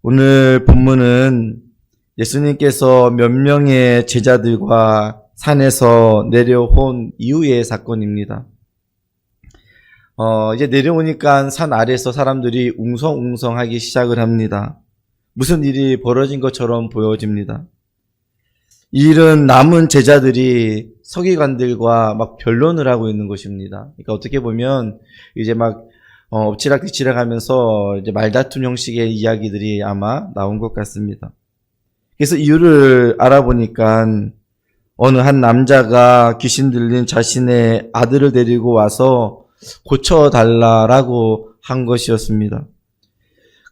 오늘 본문은 예수님께서 몇 명의 제자들과 산에서 내려온 이후의 사건입니다. 이제 내려오니까 산 아래에서 사람들이 웅성웅성하기 시작을 합니다. 무슨 일이 벌어진 것처럼 보여집니다. 이 일은 남은 제자들이 서기관들과 막 변론을 하고 있는 것입니다. 그러니까 어떻게 보면 이제 막 엎치락뒤치락 하면서 이제 말다툼 형식의 이야기들이 아마 나온 것 같습니다. 그래서 이유를 알아보니까 어느 한 남자가 귀신 들린 자신의 아들을 데리고 와서 고쳐달라라고 한 것이었습니다.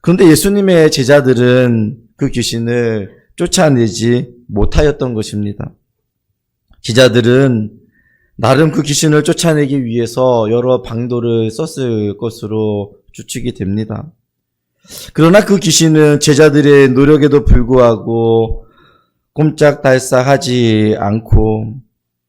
그런데 예수님의 제자들은 그 귀신을 쫓아내지 못하였던 것입니다. 제자들은 나름 그 귀신을 쫓아내기 위해서 여러 방도를 썼을 것으로 추측이 됩니다. 그러나 그 귀신은 제자들의 노력에도 불구하고 꼼짝달싹하지 않고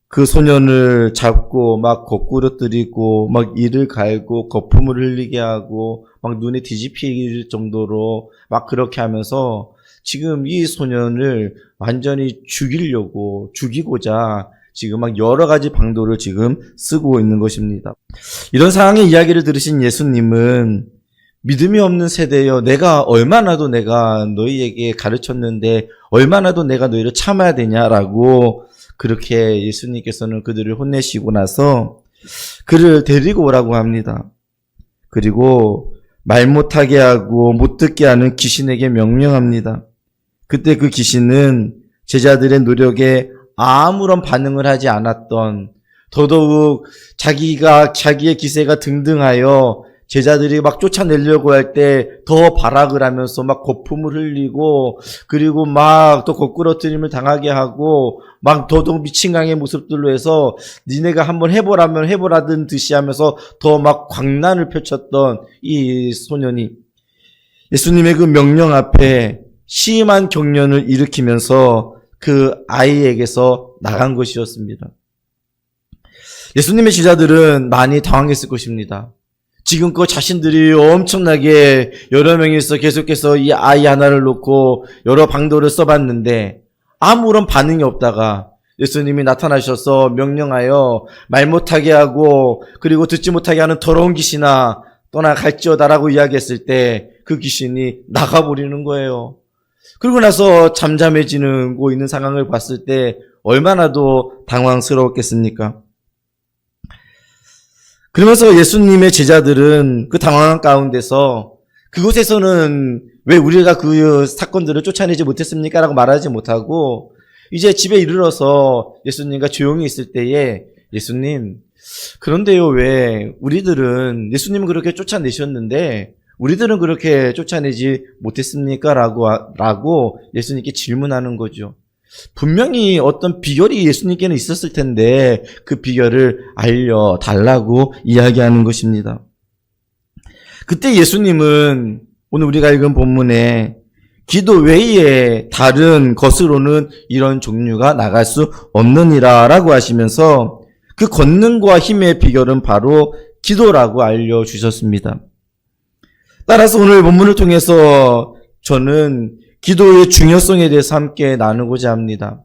그 소년을 잡고 막 거꾸로 들이고 막 이를 갈고 거품을 흘리게 하고 막 눈에 뒤집힐 정도로 막 그렇게 하면서 지금 이 소년을 완전히 죽이고자 지금 막 여러 가지 방도를 지금 쓰고 있는 것입니다. 이런 상황의 이야기를 들으신 예수님은 믿음이 없는 세대여, 내가 너희에게 가르쳤는데 얼마나도 내가 너희를 참아야 되냐라고 그렇게 예수님께서는 그들을 혼내시고 나서 그를 데리고 오라고 합니다. 그리고 말 못하게 하고 못 듣게 하는 귀신에게 명령합니다. 그때 그 귀신은 제자들의 노력에 아무런 반응을 하지 않았던, 더더욱 자기의 기세가 등등하여 제자들이 막 쫓아내려고 할 때 더 발악을 하면서 막 거품을 흘리고 그리고 막 또 거꾸러뜨림을 당하게 하고 막 더더욱 미친 강의 모습들로 해서 니네가 한번 해보라면 해보라던 듯이 하면서 더 막 광란을 펼쳤던 이 소년이 예수님의 그 명령 앞에 심한 경련을 일으키면서 그 아이에게서 나간 것이었습니다. 예수님의 제자들은 많이 당황했을 것입니다. 지금껏 자신들이 엄청나게 여러 명이서 계속해서 이 아이 하나를 놓고 여러 방도를 써봤는데 아무런 반응이 없다가 예수님이 나타나셔서 명령하여 말 못하게 하고 그리고 듣지 못하게 하는 더러운 귀신아 떠나갈지어다라고 이야기했을 때 그 귀신이 나가버리는 거예요. 그리고 나서 잠잠해지고 있는 상황을 봤을 때 얼마나도 당황스러웠겠습니까? 그러면서 예수님의 제자들은 그 당황한 가운데서 그곳에서는 왜 우리가 그 사건들을 쫓아내지 못했습니까? 라고 말하지 못하고 이제 집에 이르러서 예수님과 조용히 있을 때에 예수님, 그런데요 왜 우리들은 예수님은 그렇게 쫓아내셨는데 우리들은 그렇게 쫓아내지 못했습니까? 라고 예수님께 질문하는 거죠. 분명히 어떤 비결이 예수님께는 있었을 텐데 그 비결을 알려달라고 이야기하는 것입니다. 그때 예수님은 오늘 우리가 읽은 본문에 기도 외에 다른 것으로는 이런 종류가 나갈 수 없느니라 라고 하시면서 그 권능과 힘의 비결은 바로 기도라고 알려주셨습니다. 따라서 오늘 본문을 통해서 저는 기도의 중요성에 대해서 함께 나누고자 합니다.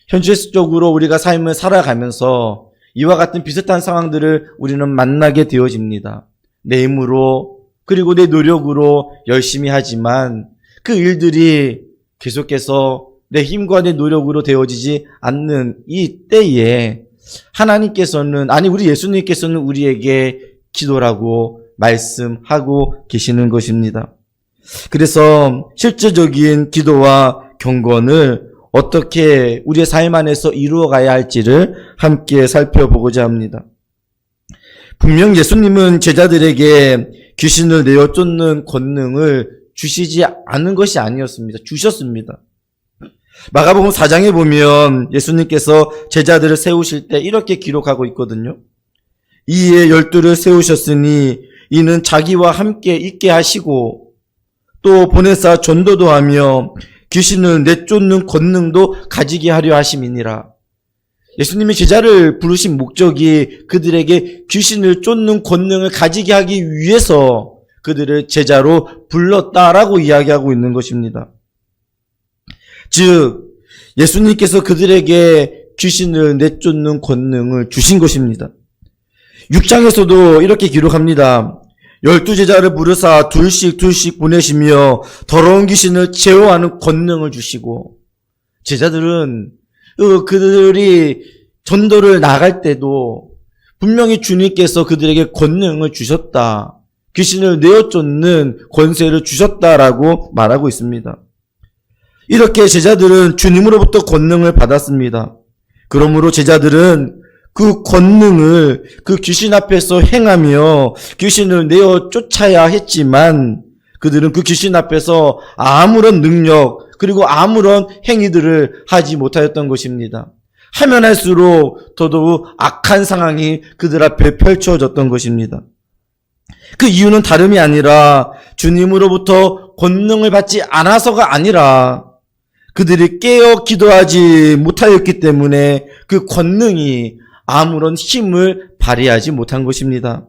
현실적으로 우리가 삶을 살아가면서 이와 같은 비슷한 상황들을 우리는 만나게 되어집니다. 내 힘으로 그리고 내 노력으로 열심히 하지만 그 일들이 계속해서 내 힘과 내 노력으로 되어지지 않는 이 때에 우리 예수님께서는 우리에게 기도라고 말씀하고 계시는 것입니다. 그래서 실질적인 기도와 경건을 어떻게 우리의 삶 안에서 이루어가야 할지를 함께 살펴보고자 합니다. 분명 예수님은 제자들에게 귀신을 내어 쫓는 권능을 주시지 않은 것이 아니었습니다. 주셨습니다. 마가복음 4장에 보면 예수님께서 제자들을 세우실 때 이렇게 기록하고 있거든요. 이에 12를 세우셨으니 이는 자기와 함께 있게 하시고 또 보내사 전도도 하며 귀신을 내쫓는 권능도 가지게 하려 하심이니라. 예수님이 제자를 부르신 목적이 그들에게 귀신을 쫓는 권능을 가지게 하기 위해서 그들을 제자로 불렀다라고 이야기하고 있는 것입니다. 즉 예수님께서 그들에게 귀신을 내쫓는 권능을 주신 것입니다. 6장에서도 이렇게 기록합니다. 12제자를 부르사 둘씩 보내시며 더러운 귀신을 제어하는 권능을 주시고, 제자들은 그들이 전도를 나갈 때도 분명히 주님께서 그들에게 권능을 주셨다, 귀신을 내어쫓는 권세를 주셨다라고 말하고 있습니다. 이렇게 제자들은 주님으로부터 권능을 받았습니다. 그러므로 제자들은 그 권능을 그 귀신 앞에서 행하며 귀신을 내어 쫓아야 했지만, 그들은 그 귀신 앞에서 아무런 능력 그리고 아무런 행위들을 하지 못하였던 것입니다. 하면 할수록 더더욱 악한 상황이 그들 앞에 펼쳐졌던 것입니다. 그 이유는 다름이 아니라 주님으로부터 권능을 받지 않아서가 아니라 그들이 깨어 기도하지 못하였기 때문에 그 권능이 아무런 힘을 발휘하지 못한 것입니다.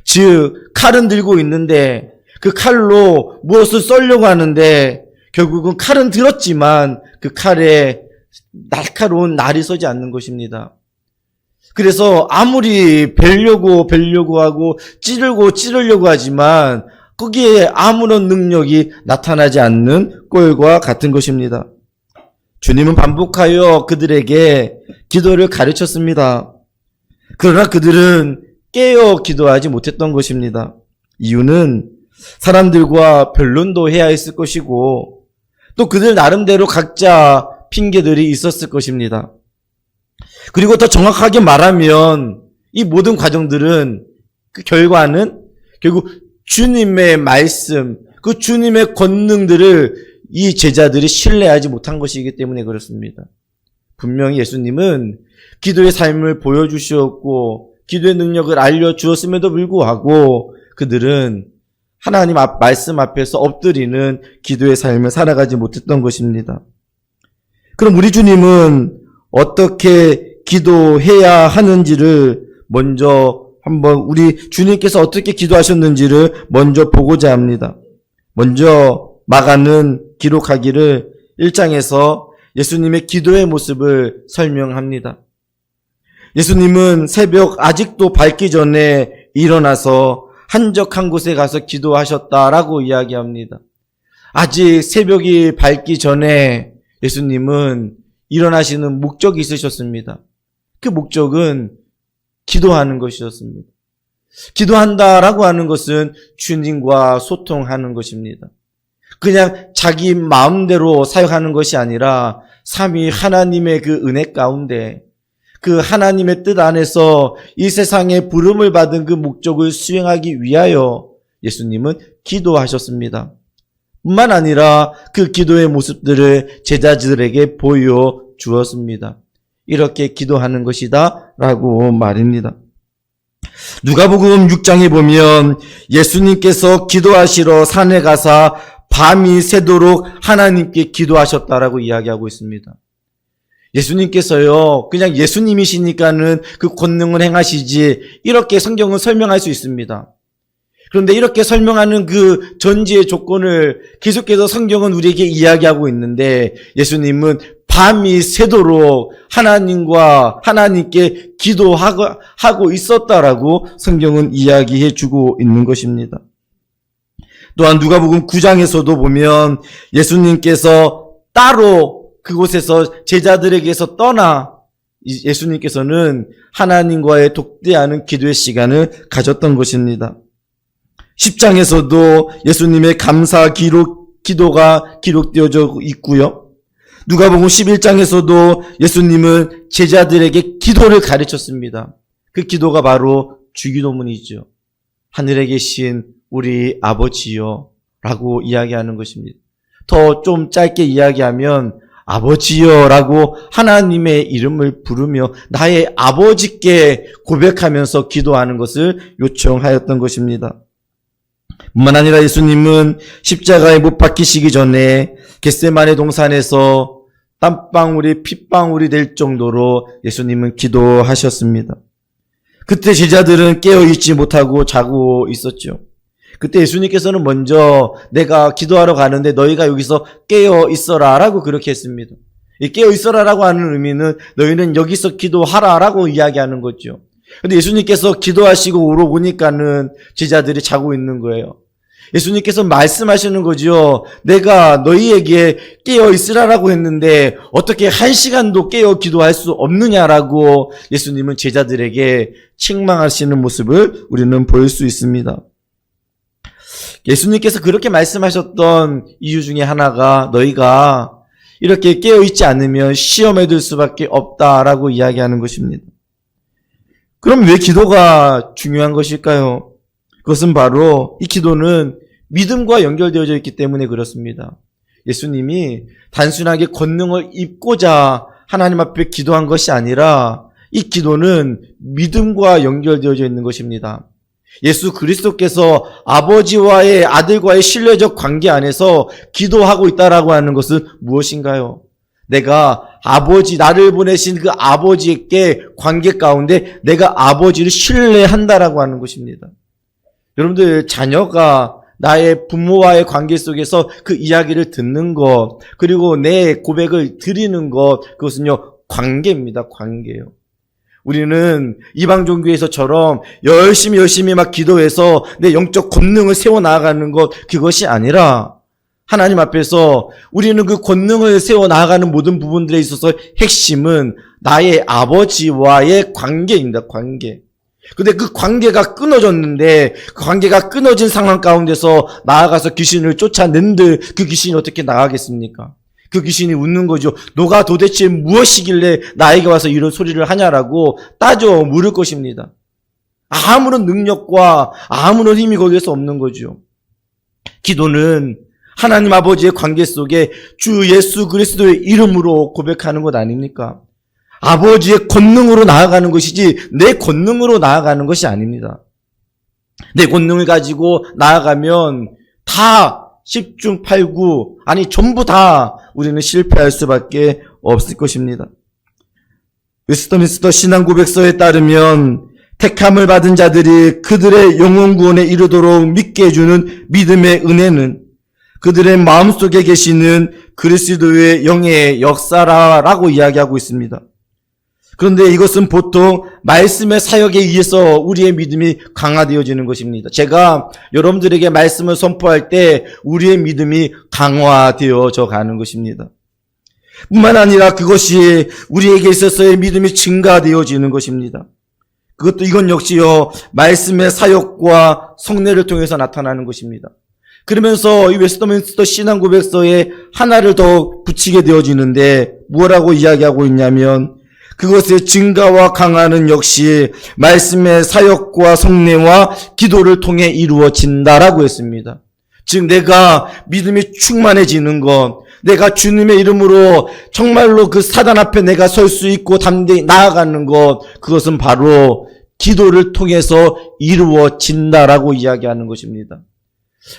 즉 칼은 들고 있는데 그 칼로 무엇을 썰려고 하는데 결국은 칼은 들었지만 그 칼에 날카로운 날이 서지 않는 것입니다. 그래서 아무리 베려고 하고 찌르려고 하지만 거기에 아무런 능력이 나타나지 않는 꼴과 같은 것입니다. 주님은 반복하여 그들에게 기도를 가르쳤습니다. 그러나 그들은 깨어 기도하지 못했던 것입니다. 이유는 사람들과 변론도 해야 했을 것이고 또 그들 나름대로 각자 핑계들이 있었을 것입니다. 그리고 더 정확하게 말하면 이 모든 과정들은 그 결과는 결국 주님의 말씀, 그 주님의 권능들을 이 제자들이 신뢰하지 못한 것이기 때문에 그렇습니다. 분명히 예수님은 기도의 삶을 보여주셨고 기도의 능력을 알려주었음에도 불구하고 그들은 하나님 말씀 앞에서 엎드리는 기도의 삶을 살아가지 못했던 것입니다. 그럼 우리 주님은 어떻게 기도해야 하는지를 먼저 한번 우리 주님께서 어떻게 기도하셨는지를 먼저 보고자 합니다. 먼저 마가는 기록하기를 1장에서 예수님의 기도의 모습을 설명합니다. 예수님은 새벽 아직도 밝기 전에 일어나서 한적한 곳에 가서 기도하셨다라고 이야기합니다. 아직 새벽이 밝기 전에 예수님은 일어나시는 목적이 있으셨습니다. 그 목적은 기도하는 것이었습니다. 기도한다라고 하는 것은 주님과 소통하는 것입니다. 그냥 자기 마음대로 사역하는 것이 아니라 삼위 하나님의 그 은혜 가운데 그 하나님의 뜻 안에서 이 세상에 부름을 받은 그 목적을 수행하기 위하여 예수님은 기도하셨습니다. 뿐만 아니라 그 기도의 모습들을 제자들에게 보여주었습니다. 이렇게 기도하는 것이다 라고 말입니다. 누가복음 6장에 보면 예수님께서 기도하시러 산에 가사 밤이 새도록 하나님께 기도하셨다라고 이야기하고 있습니다. 예수님께서요, 그냥 예수님이시니까는 그 권능을 행하시지, 이렇게 성경은 설명할 수 있습니다. 그런데 이렇게 설명하는 그 전제의 조건을 계속해서 성경은 우리에게 이야기하고 있는데, 예수님은 밤이 새도록 하나님께 기도하고 있었다라고 성경은 이야기해 주고 있는 것입니다. 또한 누가복음 9장에서도 보면 예수님께서 따로 그곳에서 제자들에게서 떠나 예수님께서는 하나님과의 독대하는 기도의 시간을 가졌던 것입니다. 10장에서도 예수님의 감사 기도가 기록되어져 있고요. 누가복음 11장에서도 예수님은 제자들에게 기도를 가르쳤습니다. 그 기도가 바로 주기도문이죠. 하늘에 계신 우리 아버지요 라고 이야기하는 것입니다. 더 좀 짧게 이야기하면 아버지요 라고 하나님의 이름을 부르며 나의 아버지께 고백하면서 기도하는 것을 요청하였던 것입니다. 뿐만 아니라 예수님은 십자가에 못 박히시기 전에 겟세마네 동산에서 땀방울이 핏방울이 될 정도로 예수님은 기도하셨습니다. 그때 제자들은 깨어있지 못하고 자고 있었죠. 그때 예수님께서는 먼저 내가 기도하러 가는데 너희가 여기서 깨어 있어라 라고 그렇게 했습니다. 이 깨어 있어라 라고 하는 의미는 너희는 여기서 기도하라 라고 이야기하는 거죠. 근데 예수님께서 기도하시고 오러보니까는 제자들이 자고 있는 거예요. 예수님께서 말씀하시는 거죠. 내가 너희에게 깨어 있으라라고 했는데 어떻게 1시간도 깨어 기도할 수 없느냐라고 예수님은 제자들에게 책망하시는 모습을 우리는 볼 수 있습니다. 예수님께서 그렇게 말씀하셨던 이유 중에 하나가 너희가 이렇게 깨어 있지 않으면 시험에 들 수밖에 없다라고 이야기하는 것입니다. 그럼 왜 기도가 중요한 것일까요? 그것은 바로 이 기도는 믿음과 연결되어져 있기 때문에 그렇습니다. 예수님이 단순하게 권능을 입고자 하나님 앞에 기도한 것이 아니라 이 기도는 믿음과 연결되어져 있는 것입니다. 예수 그리스도께서 아버지와의 아들과의 신뢰적 관계 안에서 기도하고 있다라고 하는 것은 무엇인가요? 내가 아버지, 나를 보내신 그 아버지께 관계 가운데 내가 아버지를 신뢰한다라고 하는 것입니다. 여러분들, 자녀가 나의 부모와의 관계 속에서 그 이야기를 듣는 것, 그리고 내 고백을 드리는 것, 그것은요, 관계입니다. 관계예요. 우리는 이방 종교에서처럼 열심히 막 기도해서 내 영적 권능을 세워 나아가는 것, 그것이 아니라 하나님 앞에서 우리는 그 권능을 세워 나아가는 모든 부분들에 있어서 핵심은 나의 아버지와의 관계입니다. 관계. 근데 그 관계가 끊어졌는데 그 관계가 끊어진 상황 가운데서 나아가서 귀신을 쫓아낸들 그 귀신이 어떻게 나가겠습니까? 그 귀신이 웃는 거죠. 너가 도대체 무엇이길래 나에게 와서 이런 소리를 하냐라고 따져 물을 것입니다. 아무런 능력과 아무런 힘이 거기에서 없는 거죠. 기도는 하나님 아버지의 관계 속에 주 예수 그리스도의 이름으로 고백하는 것 아닙니까? 아버지의 권능으로 나아가는 것이지 내 권능으로 나아가는 것이 아닙니다. 내 권능을 가지고 나아가면 다 10중 8구 아니 전부 다 우리는 실패할 수밖에 없을 것입니다. 웨스트민스터 신앙고백서에 따르면 택함을 받은 자들이 그들의 영혼 구원에 이르도록 믿게 해주는 믿음의 은혜는 그들의 마음속에 계시는 그리스도의 영의 역사라고 이야기하고 있습니다. 그런데 이것은 보통 말씀의 사역에 의해서 우리의 믿음이 강화되어지는 것입니다. 제가 여러분들에게 말씀을 선포할 때 우리의 믿음이 강화되어져 가는 것입니다. 뿐만 아니라 그것이 우리에게 있어서의 믿음이 증가되어지는 것입니다. 이건 역시요, 말씀의 사역과 성례를 통해서 나타나는 것입니다. 그러면서 이 웨스트민스터 신앙고백서에 하나를 더 붙이게 되어지는데 뭐라고 이야기하고 있냐면 그것의 증가와 강화는 역시 말씀의 사역과 성례와 기도를 통해 이루어진다라고 했습니다. 즉 내가 믿음이 충만해지는 것, 내가 주님의 이름으로 정말로 그 사단 앞에 내가 설 수 있고 담대히 나아가는 것, 그것은 바로 기도를 통해서 이루어진다라고 이야기하는 것입니다.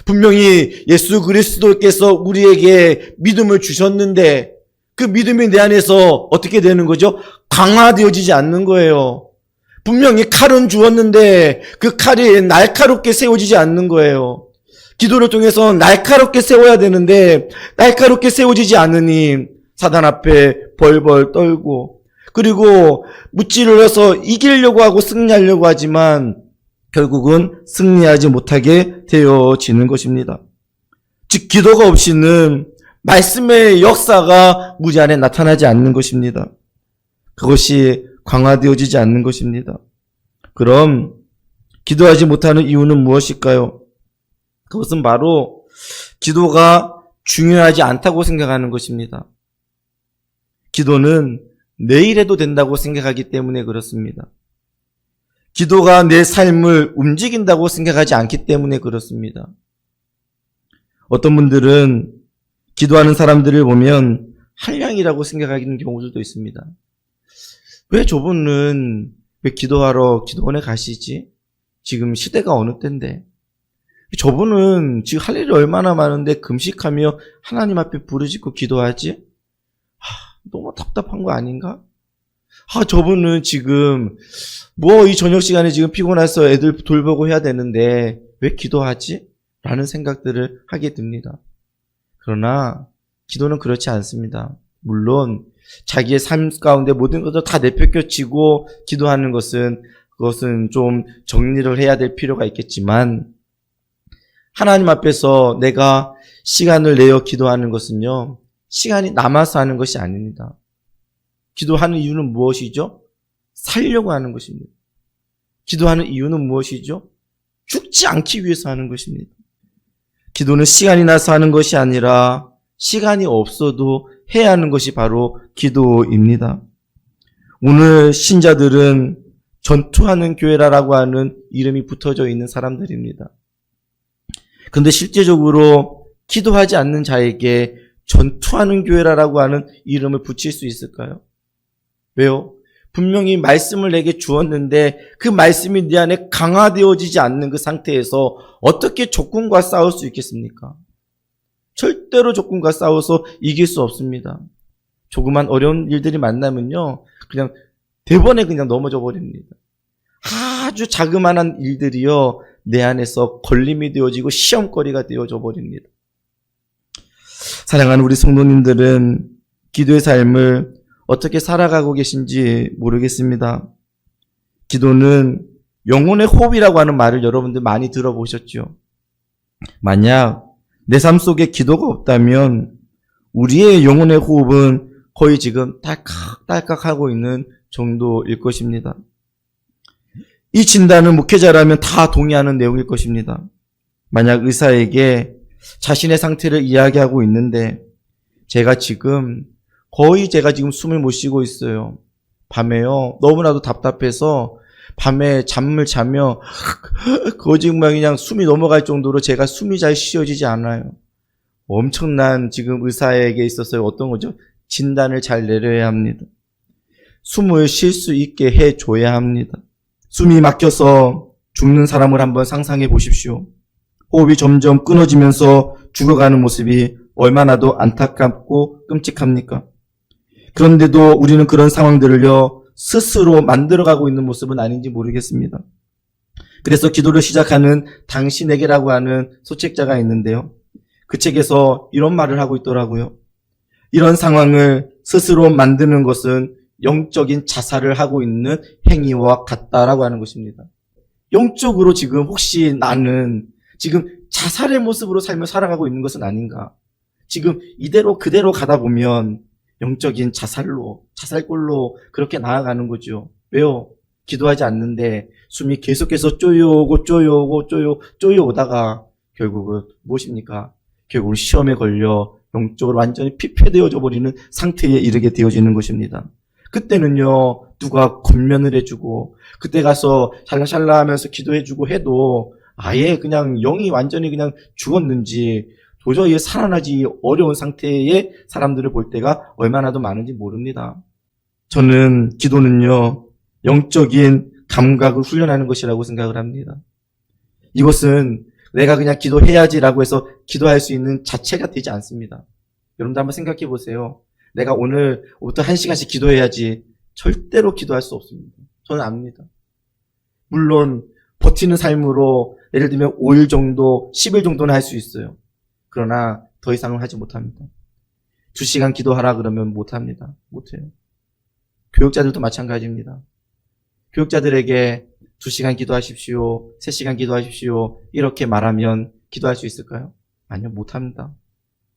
분명히 예수 그리스도께서 우리에게 믿음을 주셨는데 그 믿음이 내 안에서 어떻게 되는 거죠? 강화되어지지 않는 거예요. 분명히 칼은 주었는데 그 칼이 날카롭게 세워지지 않는 거예요. 기도를 통해서 날카롭게 세워야 되는데 날카롭게 세워지지 않으니 사단 앞에 벌벌 떨고 그리고 무찌를 해서 이기려고 하고 승리하려고 하지만 결국은 승리하지 못하게 되어지는 것입니다. 즉 기도가 없이는 말씀의 역사가 우리 안에 나타나지 않는 것입니다. 그것이 강화되어지지 않는 것입니다. 그럼 기도하지 못하는 이유는 무엇일까요? 그것은 바로 기도가 중요하지 않다고 생각하는 것입니다. 기도는 내일 해도 된다고 생각하기 때문에 그렇습니다. 기도가 내 삶을 움직인다고 생각하지 않기 때문에 그렇습니다. 어떤 분들은 기도하는 사람들을 보면 한량이라고 생각하는 경우들도 있습니다. 왜 저분은 왜 기도하러 기도원에 가시지? 지금 시대가 어느 때인데. 저분은 지금 할 일이 얼마나 많은데 금식하며 하나님 앞에 부르짖고 기도하지? 너무 답답한 거 아닌가? 저분은 지금 이 저녁 시간에 지금 피곤해서 애들 돌보고 해야 되는데 왜 기도하지? 라는 생각들을 하게 됩니다. 그러나 기도는 그렇지 않습니다. 물론 자기의 삶 가운데 모든 것을 다 내팽겨치고 기도하는 그것은 좀 정리를 해야 될 필요가 있겠지만, 하나님 앞에서 내가 시간을 내어 기도하는 것은요, 시간이 남아서 하는 것이 아닙니다. 기도하는 이유는 무엇이죠? 살려고 하는 것입니다. 기도하는 이유는 무엇이죠? 죽지 않기 위해서 하는 것입니다. 기도는 시간이 나서 하는 것이 아니라 시간이 없어도 해야 하는 것이 바로 기도입니다. 오늘 신자들은 전투하는 교회라고 하는 이름이 붙어져 있는 사람들입니다. 그런데 실제적으로 기도하지 않는 자에게 전투하는 교회라고 하는 이름을 붙일 수 있을까요? 왜요? 분명히 말씀을 내게 주었는데 그 말씀이 내 안에 강화되어지지 않는 그 상태에서 어떻게 적군과 싸울 수 있겠습니까? 절대로 적군과 싸워서 이길 수 없습니다. 조그만 어려운 일들이 만나면요, 그냥 대번에 그냥 넘어져 버립니다. 아주 자그마한 일들이요, 내 안에서 걸림이 되어지고 시험거리가 되어져 버립니다. 사랑하는 우리 성도님들은 기도의 삶을 어떻게 살아가고 계신지 모르겠습니다. 기도는 영혼의 호흡이라고 하는 말을 여러분들 많이 들어보셨죠? 만약 내 삶 속에 기도가 없다면 우리의 영혼의 호흡은 거의 지금 딸깍딸깍하고 있는 정도일 것입니다. 이 진단은 목회자라면 다 동의하는 내용일 것입니다. 만약 의사에게 자신의 상태를 이야기하고 있는데 제가 지금 숨을 못 쉬고 있어요. 밤에요. 너무나도 답답해서 밤에 잠을 자며 정말 그냥 숨이 넘어갈 정도로 제가 숨이 잘 쉬어지지 않아요. 엄청난 지금 의사에게 있어서 어떤 거죠? 진단을 잘 내려야 합니다. 숨을 쉴 수 있게 해줘야 합니다. 숨이 막혀서 죽는 사람을 한번 상상해 보십시오. 호흡이 점점 끊어지면서 죽어가는 모습이 얼마나도 안타깝고 끔찍합니까? 그런데도 우리는 그런 상황들을요, 스스로 만들어가고 있는 모습은 아닌지 모르겠습니다. 그래서 기도를 시작하는 당신에게라고 하는 소책자가 있는데요. 그 책에서 이런 말을 하고 있더라고요. 이런 상황을 스스로 만드는 것은 영적인 자살을 하고 있는 행위와 같다라고 하는 것입니다. 영적으로 지금 혹시 나는 지금 자살의 모습으로 삶을 살아가고 있는 것은 아닌가? 지금 이대로 그대로 가다 보면 영적인 자살골로 그렇게 나아가는 거죠. 왜요? 기도하지 않는데 숨이 계속해서 쪼여오다가 결국은 무엇입니까? 결국은 시험에 걸려 영적으로 완전히 피폐되어져 버리는 상태에 이르게 되어지는 것입니다. 그때는요, 누가 권면을 해주고 그때 가서 샬라샬라 하면서 기도해주고 해도 아예 그냥 영이 완전히 그냥 죽었는지 도저히 살아나지 어려운 상태의 사람들을 볼 때가 얼마나도 많은지 모릅니다. 저는 기도는요, 영적인 감각을 훈련하는 것이라고 생각을 합니다. 이것은 내가 그냥 기도해야지라고 해서 기도할 수 있는 자체가 되지 않습니다. 여러분도 한번 생각해 보세요. 내가 오늘부터 1시간씩 기도해야지. 절대로 기도할 수 없습니다. 저는 압니다. 물론 버티는 삶으로 예를 들면 5일 정도, 10일 정도는 할 수 있어요. 그러나 더 이상은 하지 못합니다. 2시간 기도하라 그러면 못합니다. 못해요. 교육자들도 마찬가지입니다. 교육자들에게 2시간 기도하십시오, 3시간 기도하십시오 이렇게 말하면 기도할 수 있을까요? 아니요, 못합니다.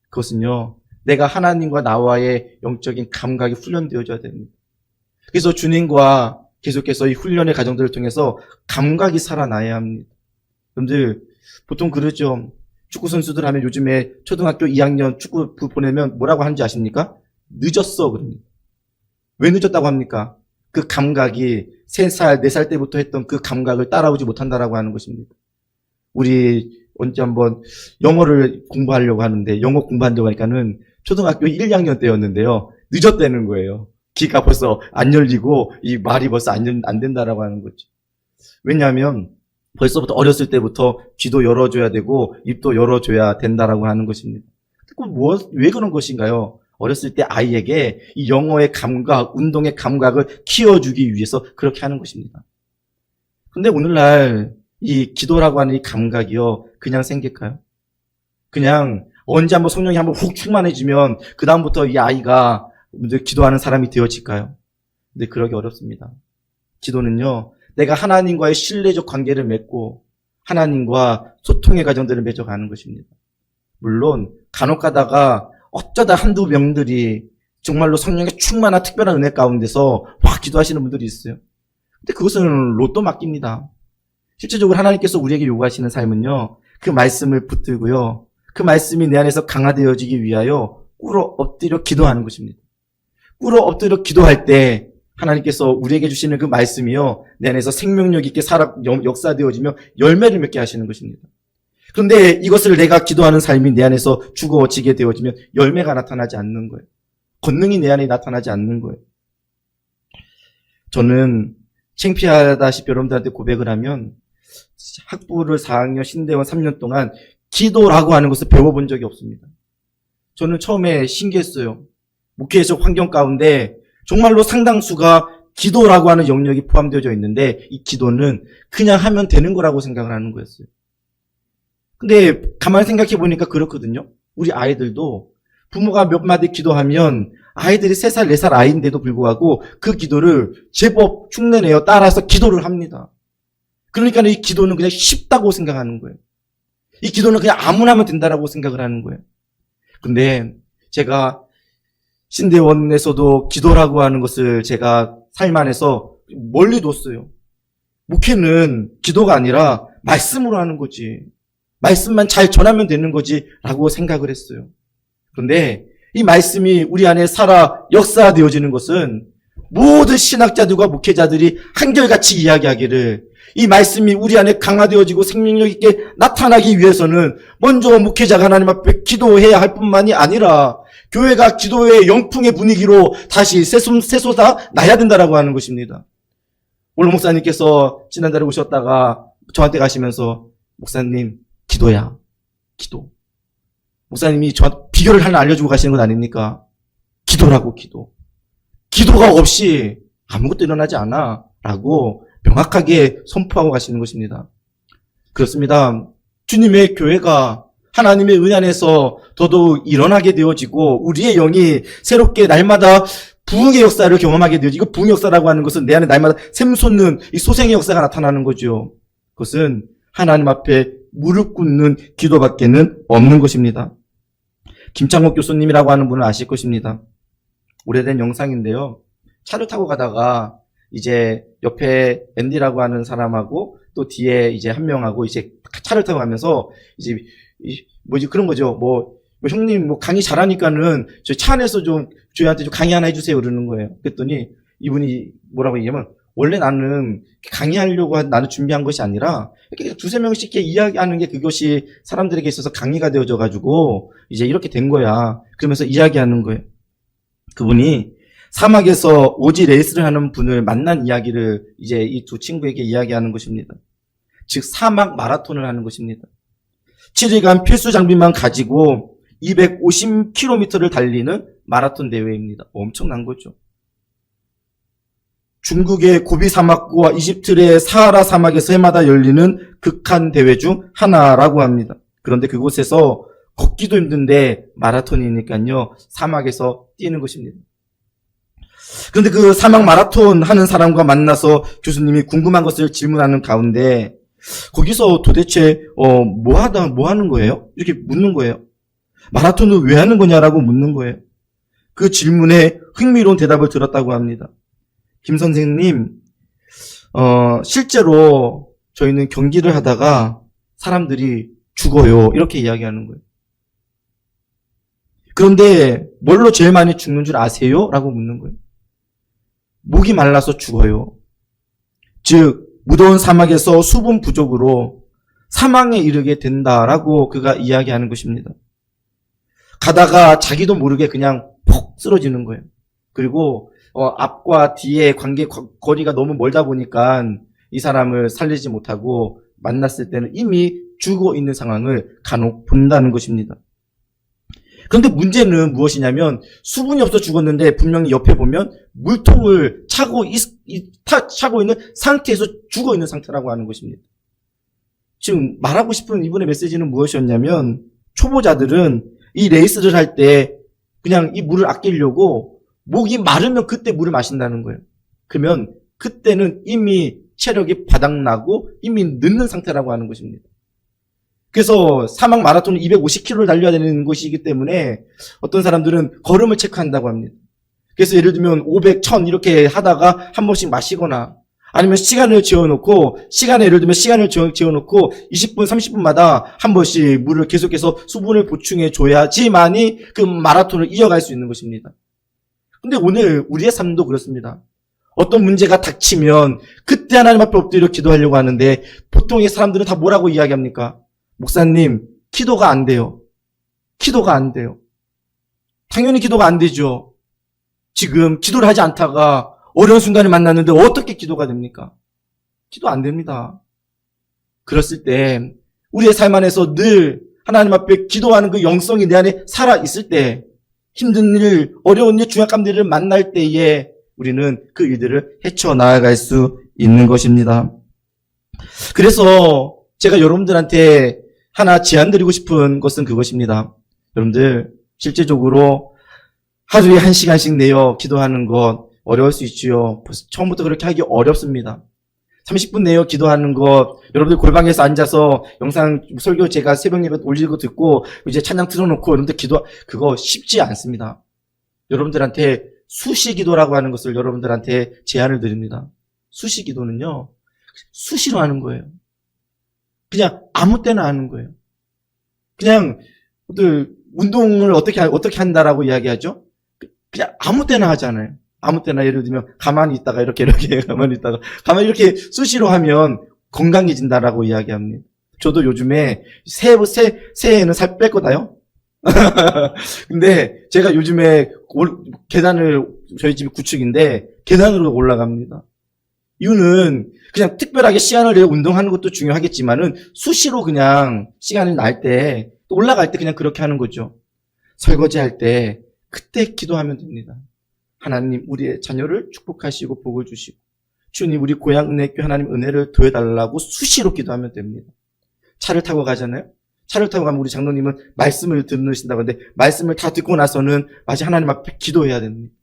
그것은요, 내가 하나님과 나와의 영적인 감각이 훈련되어져야 됩니다. 그래서 주님과 계속해서 이 훈련의 과정들을 통해서 감각이 살아나야 합니다. 여러분들 보통 그러죠. 축구 선수들 하면 요즘에 초등학교 2학년 축구 보내면 뭐라고 하는지 아십니까? 늦었어 그럽니다. 왜 늦었다고 합니까? 그 감각이 3살, 4살 때부터 했던 그 감각을 따라오지 못한다라고 하는 것입니다. 우리 언제 한번 영어를 공부하려고 하는데 영어 공부하려고 하니까는 초등학교 1, 2학년 때였는데요. 늦었다는 거예요. 귀가 벌써 안 열리고 이 말이 벌써 안 된다라고 하는 거죠. 왜냐하면 벌써부터 어렸을 때부터 귀도 열어줘야 되고 입도 열어줘야 된다라고 하는 것입니다. 왜 그런 것인가요? 어렸을 때 아이에게 이 영어의 감각, 운동의 감각을 키워주기 위해서 그렇게 하는 것입니다. 근데 오늘날 이 기도라고 하는 이 감각이요, 그냥 생길까요? 그냥 언제 한번 성령이 한번 훅 충만해지면 그 다음부터 이 아이가 기도하는 사람이 되어질까요? 근데 그러기 어렵습니다. 기도는요, 내가 하나님과의 신뢰적 관계를 맺고 하나님과 소통의 과정들을 맺어가는 것입니다. 물론 간혹 가다가 어쩌다 한두 명들이 정말로 성령의 충만한 특별한 은혜 가운데서 확 기도하시는 분들이 있어요. 근데 그것은 로또 맡깁니다. 실제적으로 하나님께서 우리에게 요구하시는 삶은요, 그 말씀을 붙들고요, 그 말씀이 내 안에서 강화되어지기 위하여 꿇어 엎드려 기도하는 것입니다. 꿇어 엎드려 기도할 때 하나님께서 우리에게 주시는 그 말씀이요, 내 안에서 생명력 있게 역사되어지며 열매를 맺게 하시는 것입니다. 그런데 이것을 내가 기도하는 삶이 내 안에서 죽어지게 되어지면 열매가 나타나지 않는 거예요. 권능이 내 안에 나타나지 않는 거예요. 저는 창피하다시피 여러분들한테 고백을 하면 학부를 4학년, 신대원 3년 동안 기도라고 하는 것을 배워본 적이 없습니다. 저는 처음에 신기했어요. 목회적 환경 가운데 정말로 상당수가 기도라고 하는 영역이 포함되어져 있는데 이 기도는 그냥 하면 되는 거라고 생각을 하는 거였어요. 근데 가만히 생각해 보니까 그렇거든요. 우리 아이들도 부모가 몇 마디 기도하면 아이들이 3살, 4살 아이인데도 불구하고 그 기도를 제법 흉내내어 따라서 기도를 합니다. 그러니까 이 기도는 그냥 쉽다고 생각하는 거예요. 이 기도는 그냥 아무나 하면 된다라고 생각을 하는 거예요. 근데 제가 신대원에서도 기도라고 하는 것을 제가 삶 안에서 멀리 뒀어요. 목회는 기도가 아니라 말씀으로 하는 거지. 말씀만 잘 전하면 되는 거지 라고 생각을 했어요. 그런데 이 말씀이 우리 안에 살아 역사되어지는 것은 모든 신학자들과 목회자들이 한결같이 이야기하기를 이 말씀이 우리 안에 강화되어지고 생명력 있게 나타나기 위해서는 먼저 목회자가 하나님 앞에 기도해야 할 뿐만이 아니라 교회가 기도의 영풍의 분위기로 다시 새솟아 나야 된다라고 하는 것입니다. 오늘 목사님께서 지난달에 오셨다가 저한테 가시면서 목사님 기도야, 기도. 목사님이 저 비결을 하나 알려주고 가시는 건 아닙니까? 기도라고, 기도. 기도가 없이 아무것도 일어나지 않아 라고 명확하게 선포하고 가시는 것입니다. 그렇습니다. 주님의 교회가 하나님의 은혜 안에서 더더욱 일어나게 되어지고 우리의 영이 새롭게 날마다 부흥의 역사를 경험하게 되어지고, 부흥의 역사라고 하는 것은 내 안에 날마다 샘솟는 이 소생의 역사가 나타나는 거죠. 그것은 하나님 앞에 무릎 꿇는 기도밖에는 없는 것입니다. 김창옥 교수님이라고 하는 분을 아실 것입니다. 오래된 영상인데요. 차를 타고 가다가 이제 옆에 앤디라고 하는 사람하고 또 뒤에 이제 한 명하고 이제 차를 타고 가면서 이제 뭐지 그런 거죠. 뭐 형님 뭐 강의 잘하니까는 저 차 안에서 좀 저희한테 좀 강의 하나 해주세요 그러는 거예요. 그랬더니 이분이 뭐라고 얘기하면 원래 나는 강의하려고 나는 준비한 것이 아니라 이렇게 두세 명씩 이렇게 이야기하는 게 그것이 사람들에게 있어서 강의가 되어져 가지고 이제 이렇게 된 거야. 그러면서 이야기하는 거예요. 그분이 사막에서 오지 레이스를 하는 분을 만난 이야기를 이제 이 두 친구에게 이야기하는 것입니다. 즉 사막 마라톤을 하는 것입니다. 7일간 필수 장비만 가지고 250km를 달리는 마라톤 대회입니다. 엄청난 거죠. 중국의 고비 사막과 이집트의 사하라 사막에서 해마다 열리는 극한 대회 중 하나라고 합니다. 그런데 그곳에서 걷기도 힘든데 마라톤이니까요. 사막에서 뛰는 것입니다. 그런데 그 사막 마라톤 하는 사람과 만나서 교수님이 궁금한 것을 질문하는 가운데 거기서 도대체 뭐 하는 거예요? 이렇게 묻는 거예요. 마라톤을 왜 하는 거냐라고 묻는 거예요. 그 질문에 흥미로운 대답을 들었다고 합니다. 김 선생님, 실제로 저희는 경기를 하다가 사람들이 죽어요. 이렇게 이야기하는 거예요. 그런데 뭘로 제일 많이 죽는 줄 아세요? 라고 묻는 거예요. 목이 말라서 죽어요. 즉 무더운 사막에서 수분 부족으로 사망에 이르게 된다라고 그가 이야기하는 것입니다. 가다가 자기도 모르게 그냥 폭 쓰러지는 거예요. 그리고 앞과 뒤의 거리가 너무 멀다 보니까 이 사람을 살리지 못하고 만났을 때는 이미 죽어 있는 상황을 간혹 본다는 것입니다. 그런데 문제는 무엇이냐면 수분이 없어 죽었는데 분명히 옆에 보면 물통을 차고 있는 상태에서 죽어 있는 상태라고 하는 것입니다. 지금 말하고 싶은 이분의 메시지는 무엇이었냐면, 초보자들은 이 레이스를 할 때 그냥 이 물을 아끼려고 목이 마르면 그때 물을 마신다는 거예요. 그러면 그때는 이미 체력이 바닥나고 이미 늦는 상태라고 하는 것입니다. 그래서 사막 마라톤은 250km를 달려야 되는 것이기 때문에 어떤 사람들은 걸음을 체크한다고 합니다. 그래서 예를 들면 500, 1000 이렇게 하다가 한 번씩 마시거나 아니면 시간을 지어놓고 예를 들면 시간을 지어놓고 20분, 30분마다 한 번씩 물을 계속해서 수분을 보충해 줘야지만이 그 마라톤을 이어갈 수 있는 것입니다. 근데 오늘 우리의 삶도 그렇습니다. 어떤 문제가 닥치면 그때 하나님 앞에 엎드려 기도하려고 하는데 보통의 사람들은 다 뭐라고 이야기합니까? 목사님, 기도가 안 돼요. 기도가 안 돼요. 당연히 기도가 안 되죠. 지금 기도를 하지 않다가 어려운 순간을 만났는데 어떻게 기도가 됩니까? 기도 안 됩니다. 그랬을 때 우리의 삶 안에서 늘 하나님 앞에 기도하는 그 영성이 내 안에 살아있을 때 힘든 일, 어려운 일, 중압감들을 만날 때에 우리는 그 일들을 헤쳐나아갈 수 있는 것입니다. 그래서 제가 여러분들한테 하나 제안드리고 싶은 것은 그것입니다. 여러분들 실제적으로 하루에 1시간씩 내어 기도하는 것 어려울 수 있지요. 처음부터 그렇게 하기 어렵습니다. 30분 내어 기도하는 것, 여러분들 골방에서 앉아서 영상 설교 제가 새벽 예배 올리고 듣고 이제 찬양 틀어놓고 여러분들 그거 쉽지 않습니다. 여러분들한테 수시 기도라고 하는 것을 여러분들한테 제안을 드립니다. 수시 기도는요, 수시로 하는 거예요. 그냥 아무 때나 하는 거예요. 그냥 운동을 어떻게 한다라고 이야기하죠? 그냥 아무 때나 하잖아요. 아무 때나 예를 들면 가만히 있다가 이렇게 가만히 이렇게 수시로 하면 건강해진다라고 이야기합니다. 저도 요즘에 새해에는 살 뺄 거다요. 근데 제가 요즘에 계단을 저희 집이 9층인데 계단으로 올라갑니다. 이유는 그냥 특별하게 시간을 내어 운동하는 것도 중요하겠지만은 수시로 그냥 시간이 날 때 또 올라갈 때 그냥 그렇게 하는 거죠. 설거지할 때 그때 기도하면 됩니다. 하나님 우리의 자녀를 축복하시고 복을 주시고 주님 우리 고향 은혜교회 하나님 은혜를 더해달라고 수시로 기도하면 됩니다. 차를 타고 가잖아요. 차를 타고 가면 우리 장로님은 말씀을 들으신다고 하는데 말씀을 다 듣고 나서는 마치 하나님 앞에 기도해야 됩니다.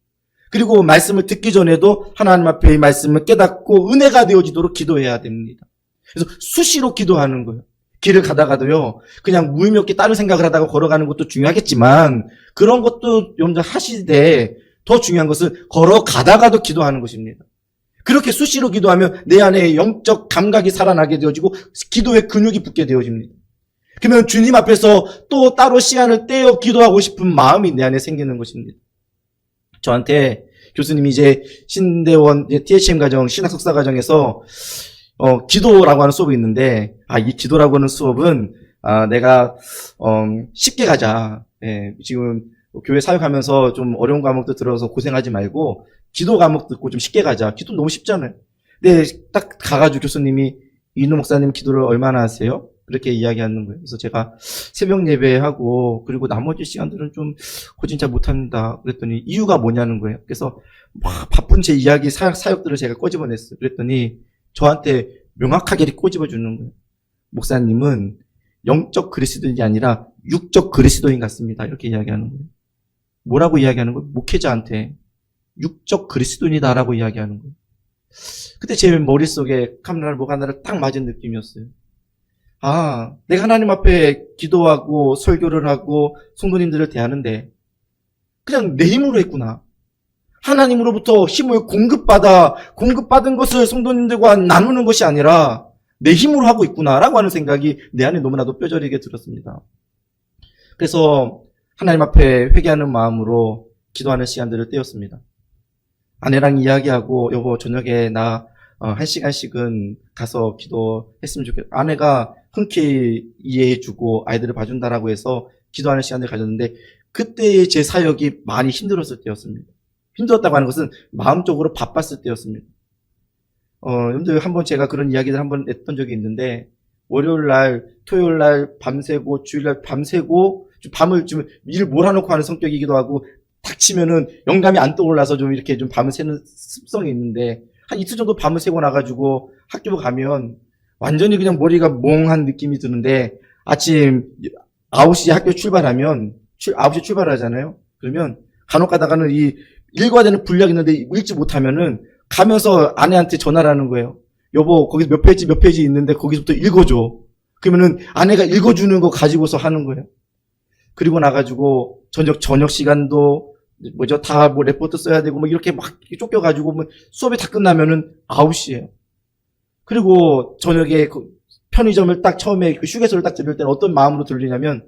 그리고 말씀을 듣기 전에도 하나님 앞에 이 말씀을 깨닫고 은혜가 되어지도록 기도해야 됩니다. 그래서 수시로 기도하는 거예요. 길을 가다가도요, 그냥 무의미하게 다른 생각을 하다가 걸어가는 것도 중요하겠지만 그런 것도 여러분들 하시되 더 중요한 것은 걸어가다가도 기도하는 것입니다. 그렇게 수시로 기도하면 내 안에 영적 감각이 살아나게 되어지고 기도의 근육이 붙게 되어집니다. 그러면 주님 앞에서 또 따로 시간을 떼어 기도하고 싶은 마음이 내 안에 생기는 것입니다. 저한테 교수님이 이제 신대원 THM 과정, 신학 석사 과정에서 기도라고 하는 수업이 있는데, 이 기도라고 하는 수업은 내가 쉽게 가자. 예, 지금 교회 사역하면서 좀 어려운 과목도 들어서 고생하지 말고 기도 과목 듣고 좀 쉽게 가자. 기도 너무 쉽잖아요. 근데 딱 가가지고 교수님이 이인호 목사님 기도를 얼마나 하세요? 그렇게 이야기하는 거예요. 그래서 제가 새벽 예배하고 그리고 나머지 시간들은 좀 진짜 못합니다. 그랬더니 이유가 뭐냐는 거예요. 그래서 막 바쁜 제 이야기 사역들을 제가 꼬집어냈어요. 그랬더니 저한테 명확하게 꼬집어 주는 거예요. 목사님은 영적 그리스도인이 아니라 육적 그리스도인 같습니다. 이렇게 이야기하는 거예요. 뭐라고 이야기하는 거예요? 목회자한테 육적 그리스도인이다라고 이야기하는 거예요. 그때 제 머릿속에 카메라를 뭐가 하나를 딱 맞은 느낌이었어요. 내가 하나님 앞에 기도하고 설교를 하고 성도님들을 대하는데 그냥 내 힘으로 했구나. 하나님으로부터 힘을 공급받은 것을 성도님들과 나누는 것이 아니라 내 힘으로 하고 있구나라고 하는 생각이 내 안에 너무나도 뼈저리게 들었습니다. 그래서 하나님 앞에 회개하는 마음으로 기도하는 시간들을 떼었습니다. 아내랑 이야기하고 여보 저녁에 나 1시간씩은 가서 기도했으면 좋겠다. 아내가 흔쾌히 이해해주고 아이들을 봐준다라고 해서 기도하는 시간을 가졌는데 그때의 제 사역이 많이 힘들었을 때였습니다. 힘들었다고 하는 것은 마음적으로 바빴을 때였습니다. 여러분들 한번 제가 그런 이야기를 한번 했던 적이 있는데 월요일날, 토요일날 밤새고 주일날 밤새고 밤을 좀 일을 몰아놓고 하는 성격이기도 하고 닥치면은 영감이 안 떠올라서 좀 이렇게 좀 밤을 새는 습성이 있는데 한 이틀 정도 밤을 새고 나가지고 학교 가면 완전히 그냥 머리가 몽한 느낌이 드는데 아침 9시에 학교 출발하면 9시에 출발하잖아요. 그러면 간혹 가다가는 이 읽어야 되는 분량이 있는데 읽지 못하면은 가면서 아내한테 전화를 하는 거예요. 여보, 거기 몇 페이지 있는데 거기서부터 읽어줘. 그러면은 아내가 읽어주는 거 가지고서 하는 거예요. 그리고 나가지고 저녁 시간도 다 레포트 써야 되고 이렇게 막 쫓겨가지고 수업이 다 끝나면은 9시예요. 그리고 저녁에 그 편의점을 딱 처음에 그 휴게소를 딱 들을 때는 어떤 마음으로 들리냐면,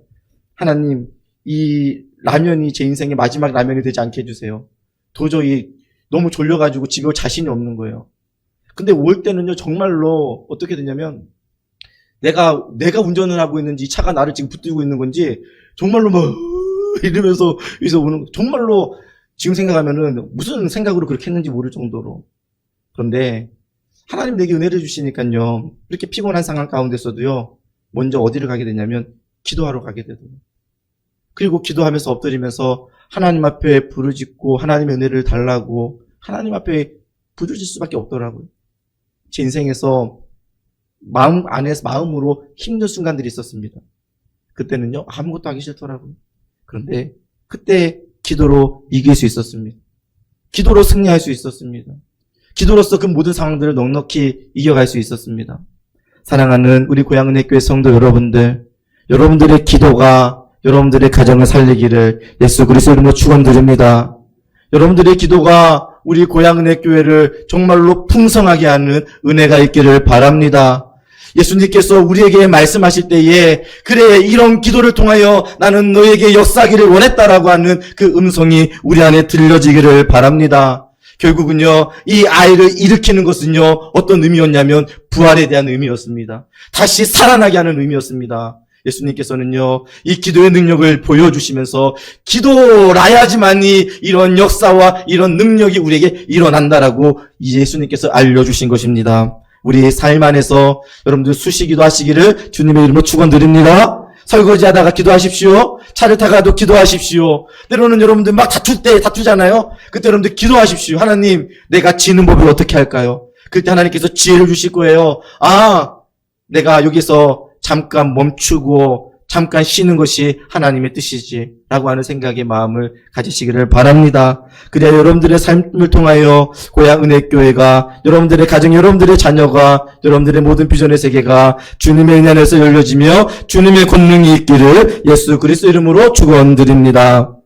하나님, 이 라면이 제 인생의 마지막 라면이 되지 않게 해주세요. 도저히 너무 졸려가지고 집에 올 자신이 없는 거예요. 근데 올 때는요, 정말로 어떻게 되냐면, 내가 운전을 하고 있는지 이 차가 나를 지금 붙들고 있는 건지 정말로 이러면서 여기서 오는, 정말로 지금 생각하면은 무슨 생각으로 그렇게 했는지 모를 정도로. 그런데 하나님 내게 은혜를 주시니까요, 이렇게 피곤한 상황 가운데서도요, 먼저 어디를 가게 되냐면 기도하러 가게 되더라고요. 그리고 기도하면서 엎드리면서 하나님 앞에 부르짖고 하나님의 은혜를 달라고 하나님 앞에 부르짖을 수밖에 없더라고요. 제 인생에서 마음으로 힘든 순간들이 있었습니다. 그때는요, 아무것도 하기 싫더라고요. 그런데 그때 기도로 이길 수 있었습니다. 기도로 승리할 수 있었습니다. 기도로서 그 모든 상황들을 넉넉히 이겨갈 수 있었습니다. 사랑하는 우리 고향은혜교회 성도 여러분들, 여러분들의 기도가 여러분들의 가정을 살리기를 예수 그리스도 이름으로 축원드립니다. 여러분들의 기도가 우리 고향은혜교회를 정말로 풍성하게 하는 은혜가 있기를 바랍니다. 예수님께서 우리에게 말씀하실 때에 그래, 이런 기도를 통하여 나는 너에게 역사하기를 원했다라고 하는 그 음성이 우리 안에 들려지기를 바랍니다. 결국은요, 이 아이를 일으키는 것은요, 어떤 의미였냐면 부활에 대한 의미였습니다. 다시 살아나게 하는 의미였습니다. 예수님께서는요, 이 기도의 능력을 보여주시면서 기도라야지만이 이런 역사와 이런 능력이 우리에게 일어난다라고 예수님께서 알려주신 것입니다. 우리 삶 안에서 여러분들 수시기도 하시기를 주님의 이름으로 축원드립니다. 설거지하다가 기도하십시오. 차를 타가도 기도하십시오. 때로는 여러분들 막 다툴 때 다투잖아요. 그때 여러분들 기도하십시오. 하나님, 내가 지는 법을 어떻게 할까요? 그때 하나님께서 지혜를 주실 거예요. 내가 여기서 잠깐 멈추고 잠깐 쉬는 것이 하나님의 뜻이지 라고 하는 생각의 마음을 가지시기를 바랍니다. 그래야 여러분들의 삶을 통하여 고향은혜교회가, 여러분들의 가정, 여러분들의 자녀가, 여러분들의 모든 비전의 세계가 주님의 은혜 안에서 열려지며 주님의 권능이 있기를 예수 그리스도 이름으로 축원드립니다.